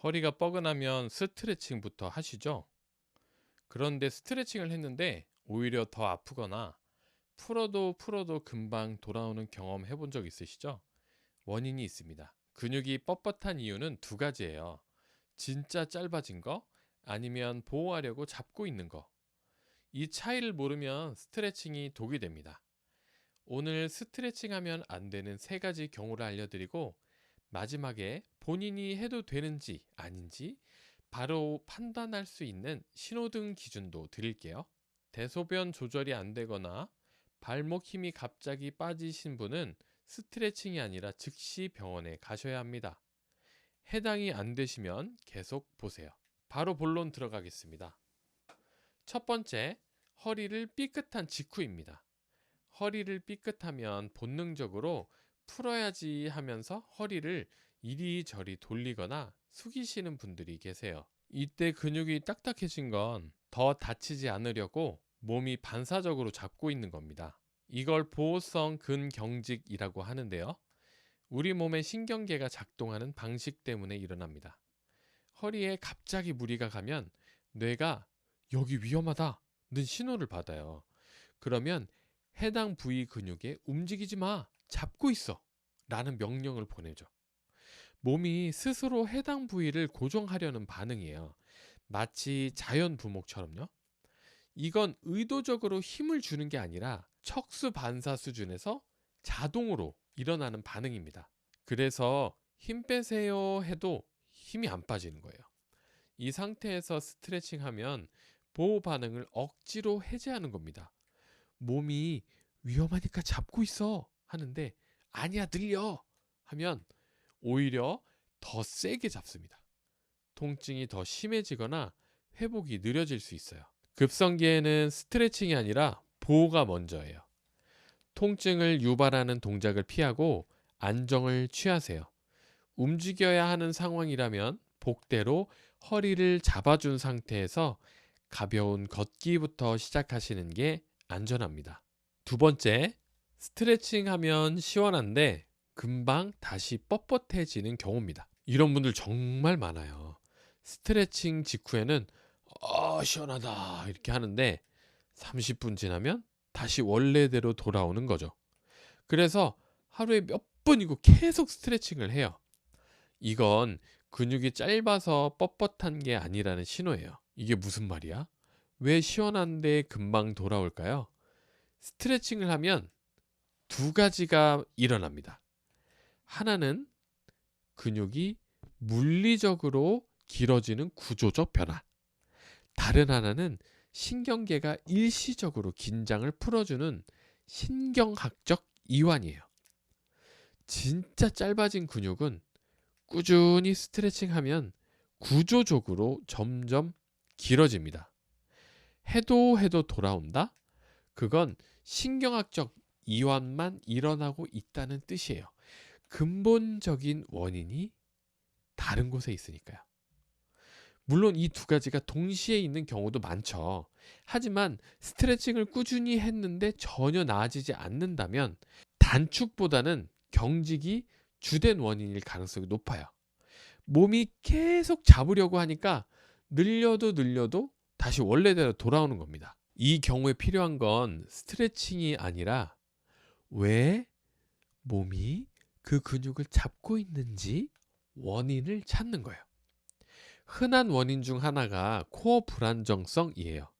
허리가 뻐근하면 스트레칭부터 하시죠? 그런데 스트레칭을 했는데 오히려 더 아프거나 풀어도 금방 돌아오는 경험 해본 적 있으시죠? 원인이 있습니다. 근육이 뻣뻣한 이유는 두 가지예요. 진짜 짧아진 거, 아니면 보호하려고 잡고 있는 거. 이 차이를 모르면 스트레칭이 독이 됩니다. 오늘 스트레칭 하면 안 되는 세 가지 경우를 알려드리고, 마지막에 본인이 해도 되는지 아닌지 바로 판단할 수 있는 신호등 기준도 드릴게요. 대소변 조절이 안 되거나 발목 힘이 갑자기 빠지신 분은 스트레칭이 아니라 즉시 병원에 가셔야 합니다. 해당이 안 되시면 계속 보세요. 바로 본론 들어가겠습니다. 첫 번째, 허리를 삐끗한 직후입니다. 허리를 삐끗하면 본능적으로 풀어야지 하면서 허리를 이리저리 돌리거나 숙이시는 분들이 계세요. 이때 근육이 딱딱해진 건 더 다치지 않으려고 몸이 반사적으로 잡고 있는 겁니다. 이걸 보호성 근경직이라고 하는데요. 우리 몸의 신경계가 작동하는 방식 때문에 일어납니다. 허리에 갑자기 무리가 가면 뇌가 여기 위험하다는 신호를 받아요. 그러면 해당 부위 근육에 움직이지 마, 잡고 있어 라는 명령을 보내죠. 몸이 스스로 해당 부위를 고정하려는 반응이에요. 마치 자연 부목처럼요. 이건 의도적으로 힘을 주는 게 아니라 척수 반사 수준에서 자동으로 일어나는 반응입니다. 그래서 힘 빼세요 해도 힘이 안 빠지는 거예요. 이 상태에서 스트레칭 하면 보호 반응을 억지로 해제하는 겁니다. 몸이 위험하니까 잡고 있어 하는데 아니야 늘려 하면 오히려 더 세게 잡습니다. 통증이 더 심해지거나 회복이 느려질 수 있어요. 급성기에는 스트레칭이 아니라 보호가 먼저예요. 통증을 유발하는 동작을 피하고 안정을 취하세요. 움직여야 하는 상황이라면 복대로 허리를 잡아준 상태에서 가벼운 걷기부터 시작하시는 게 안전합니다. 두 번째, 스트레칭 하면 시원한데 금방 다시 뻣뻣해지는 경우입니다. 이런 분들 정말 많아요. 스트레칭 직후에는 시원하다 이렇게 하는데 30분 지나면 다시 원래대로 돌아오는 거죠. 그래서 하루에 몇 번이고 계속 스트레칭을 해요. 이건 근육이 짧아서 뻣뻣한 게 아니라는 신호예요. 이게 무슨 말이야? 왜 시원한데 금방 돌아올까요? 스트레칭을 하면 두 가지가 일어납니다. 하나는 근육이 물리적으로 길어지는 구조적 변화. 다른 하나는 신경계가 일시적으로 긴장을 풀어주는 신경학적 이완이에요. 진짜 짧아진 근육은 꾸준히 스트레칭하면 구조적으로 점점 길어집니다. 해도 돌아온다? 그건 신경학적 이완만 일어나고 있다는 뜻이에요. 근본적인 원인이 다른 곳에 있으니까요. 물론 이 두 가지가 동시에 있는 경우도 많죠. 하지만 스트레칭을 꾸준히 했는데 전혀 나아지지 않는다면 단축보다는 경직이 주된 원인일 가능성이 높아요. 몸이 계속 잡으려고 하니까 늘려도 다시 원래대로 돌아오는 겁니다. 이 경우에 필요한 건 스트레칭이 아니라 왜 몸이 그 근육을 잡고 있는지 원인을 찾는 거예요. 흔한 원인 중 하나가 코어 불안정성이에요.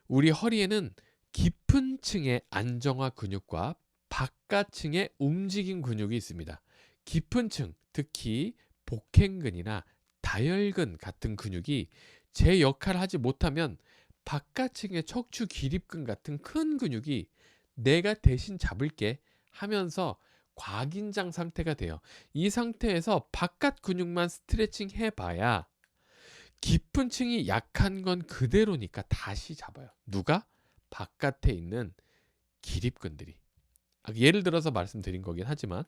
우리 허리에는 깊은 층의 안정화 근육과 바깥층의 움직임 근육이 있습니다. 깊은 층, 특히 복행근이나 다혈근 같은 근육이 제 역할을 하지 못하면 바깥층의 척추 기립근 같은 큰 근육이 내가 대신 잡을게 하면서 과긴장 상태가 돼요. 이 상태에서 바깥 근육만 스트레칭 해봐야 깊은 층이 약한 건 그대로니까 다시 잡아요. 누가? 바깥에 있는 기립근들이. 예를 들어서 말씀드린 거긴 하지만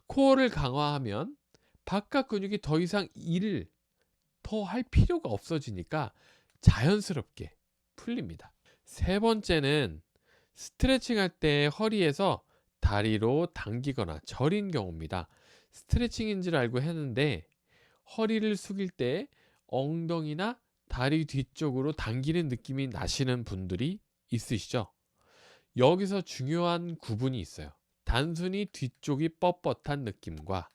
코어를 강화하면 바깥 근육이 더 이상 일을 더 할 필요가 없어지니까 자연스럽게 풀립니다. 세 번째는 스트레칭 할 때 허리에서 다리로 당기거나 저린 경우입니다. 스트레칭인 줄 알고 했는데 허리를 숙일 때 엉덩이나 다리 뒤쪽으로 당기는 느낌이 나시는 분들이 있으시죠? 여기서 중요한 구분이 있어요. 단순히 뒤쪽이 뻣뻣한 느낌과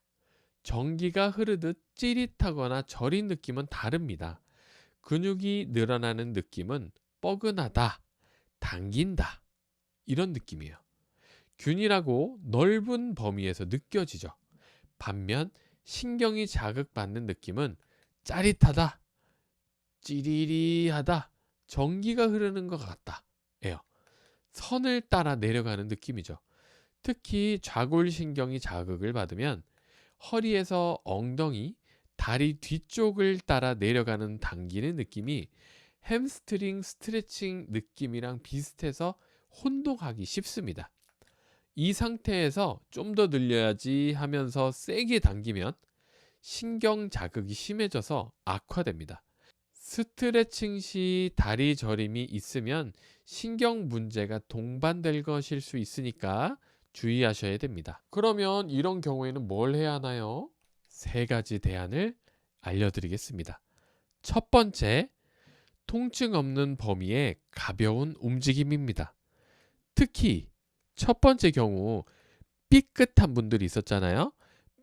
전기가 흐르듯 찌릿하거나 저린 느낌은 다릅니다. 근육이 늘어나는 느낌은 뻐근하다, 당긴다 이런 느낌이에요. 균일하고 넓은 범위에서 느껴지죠. 반면 신경이 자극받는 느낌은 짜릿하다, 찌리리하다, 전기가 흐르는 것 같다 예요. 선을 따라 내려가는 느낌이죠. 특히 좌골신경이 자극을 받으면 허리에서 엉덩이, 다리 뒤쪽을 따라 내려가는 당기는 느낌이 햄스트링 스트레칭 느낌이랑 비슷해서 혼동하기 쉽습니다. 이 상태에서 좀 더 늘려야지 하면서 세게 당기면 신경 자극이 심해져서 악화됩니다. 스트레칭 시 다리 저림이 있으면 신경 문제가 동반될 것일 수 있으니까 주의하셔야 됩니다. 그러면 이런 경우에는 뭘 해야 하나요? 세 가지 대안을 알려드리겠습니다. 첫 번째, 통증 없는 범위의 가벼운 움직임입니다. 특히 첫 번째 경우 삐끗한 분들이 있었잖아요.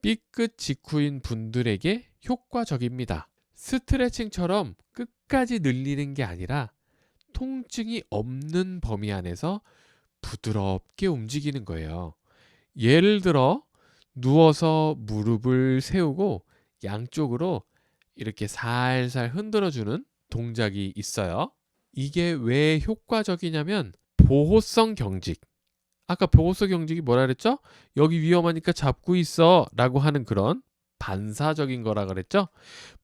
삐끗 직후인 분들에게 효과적입니다. 스트레칭처럼 끝까지 늘리는 게 아니라 통증이 없는 범위 안에서 부드럽게 움직이는 거예요. 예를 들어 누워서 무릎을 세우고 양쪽으로 이렇게 살살 흔들어주는 동작이 있어요. 이게 왜 효과적이냐면 보호성 경직. 아까 보호성 경직이 뭐라 그랬죠? 여기 위험하니까 잡고 있어 라고 하는 그런 반사적인 거라 그랬죠?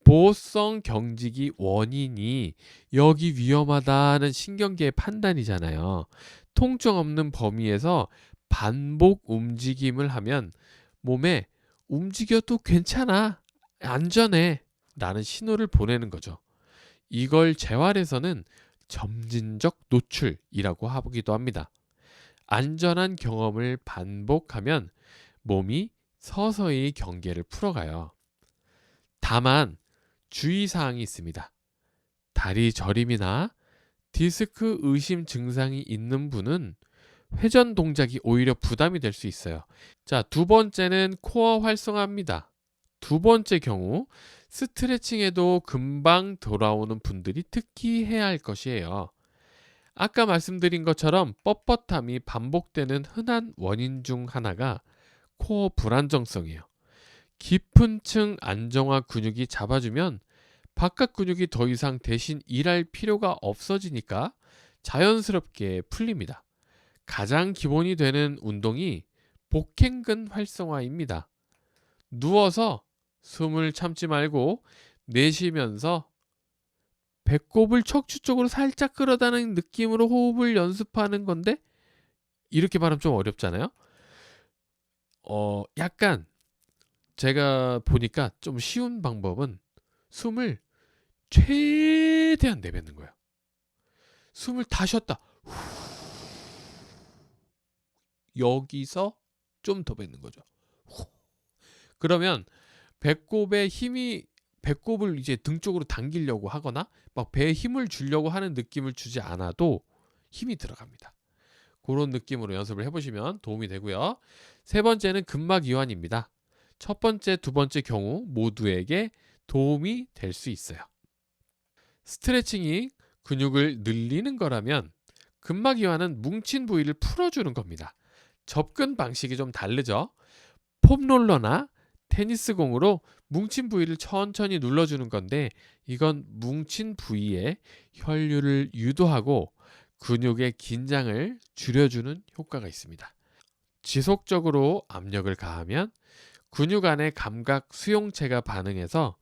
보호성 경직이 원인이 여기 위험하다는 신경계의 판단이잖아요. 통증 없는 범위에서 반복 움직임을 하면 몸에 움직여도 괜찮아, 안전해 라는 신호를 보내는 거죠. 이걸 재활에서는 점진적 노출이라고 하기도 합니다. 안전한 경험을 반복하면 몸이 서서히 경계를 풀어가요. 다만 주의사항이 있습니다. 다리 저림이나 디스크 의심 증상이 있는 분은 회전 동작이 오히려 부담이 될 수 있어요. 자, 두 번째는 코어 활성화입니다. 두 번째 경우 스트레칭에도 금방 돌아오는 분들이 특히 해야 할 것이에요. 아까 말씀드린 것처럼 뻣뻣함이 반복되는 흔한 원인 중 하나가 코어 불안정성이에요. 깊은 층 안정화 근육이 잡아주면 바깥 근육이 더 이상 대신 일할 필요가 없어지니까 자연스럽게 풀립니다. 가장 기본이 되는 운동이 복행근 활성화입니다. 누워서 숨을 참지 말고 내쉬면서 배꼽을 척추 쪽으로 살짝 끌어다니는 느낌으로 호흡을 연습하는 건데 이렇게 말하면 좀 어렵잖아요. 약간 제가 보니까 좀 쉬운 방법은 숨을 최대한 내뱉는 거예요. 숨을 다 쉬었다. 여기서 좀 더 뱉는 거죠. 그러면 배꼽을 이제 등 쪽으로 당기려고 하거나 막 배에 힘을 주려고 하는 느낌을 주지 않아도 힘이 들어갑니다. 그런 느낌으로 연습을 해보시면 도움이 되고요. 세 번째는 근막 이완입니다. 첫 번째, 두 번째 경우 모두에게 도움이 될 수 있어요. 스트레칭이 근육을 늘리는 거라면 근막 이완은 뭉친 부위를 풀어주는 겁니다. 접근 방식이 좀 다르죠. 폼롤러나 테니스 공으로 뭉친 부위를 천천히 눌러주는 건데 이건 뭉친 부위에 혈류를 유도하고 근육의 긴장을 줄여주는 효과가 있습니다. 지속적으로 압력을 가하면 근육 안의 감각 수용체가 반응해서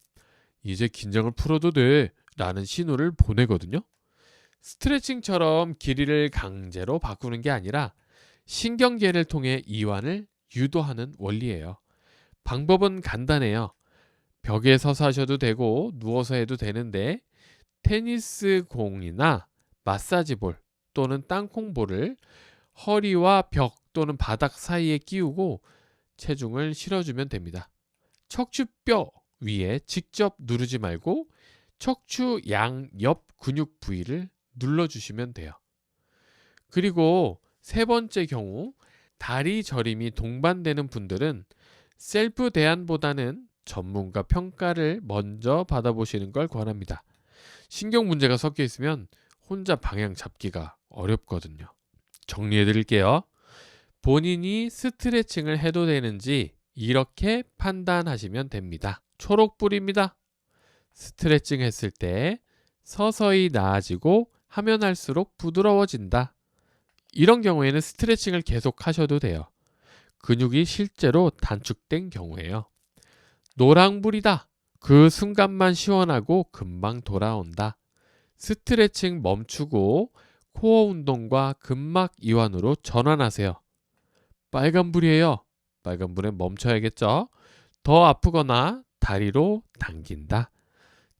이제 긴장을 풀어도 돼 라는 신호를 보내거든요. 스트레칭처럼 길이를 강제로 바꾸는 게 아니라 신경계를 통해 이완을 유도하는 원리예요. 방법은 간단해요. 벽에 서서 하셔도 되고 누워서 해도 되는데 테니스 공이나 마사지볼 또는 땅콩볼을 허리와 벽 또는 바닥 사이에 끼우고 체중을 실어주면 됩니다. 척추뼈 위에 직접 누르지 말고 척추 양옆 근육 부위를 눌러주시면 돼요. 그리고 세 번째 경우 다리 저림이 동반되는 분들은 셀프 대안보다는 전문가 평가를 먼저 받아보시는 걸 권합니다. 신경 문제가 섞여 있으면 혼자 방향 잡기가 어렵거든요. 정리해 드릴게요. 본인이 스트레칭을 해도 되는지 이렇게 판단하시면 됩니다. 초록불입니다. 스트레칭 했을 때 서서히 나아지고 하면 할수록 부드러워진다. 이런 경우에는 스트레칭을 계속 하셔도 돼요. 근육이 실제로 단축된 경우에요. 노랑불이다. 그 순간만 시원하고 금방 돌아온다. 스트레칭 멈추고 코어 운동과 근막 이완으로 전환하세요. 빨간불이에요. 빨간불엔 멈춰야겠죠. 더 아프거나 다리로 당긴다.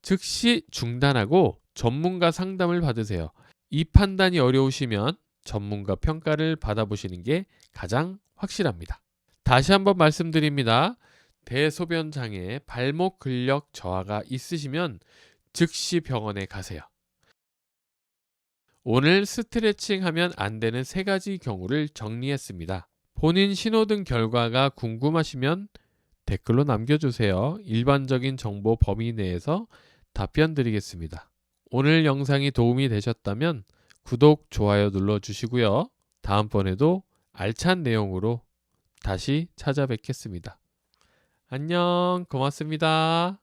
즉시 중단하고 전문가 상담을 받으세요. 이 판단이 어려우시면 전문가 평가를 받아보시는 게 가장 확실합니다. 다시 한번 말씀드립니다. 대소변 장애, 발목 근력 저하가 있으시면 즉시 병원에 가세요. 오늘 스트레칭 하면 안 되는 3가지 경우를 정리했습니다. 본인 신호등 결과가 궁금하시면 댓글로 남겨주세요. 일반적인 정보 범위 내에서 답변 드리겠습니다. 오늘 영상이 도움이 되셨다면 구독, 좋아요 눌러주시고요. 다음번에도 알찬 내용으로 다시 찾아뵙겠습니다. 안녕, 고맙습니다.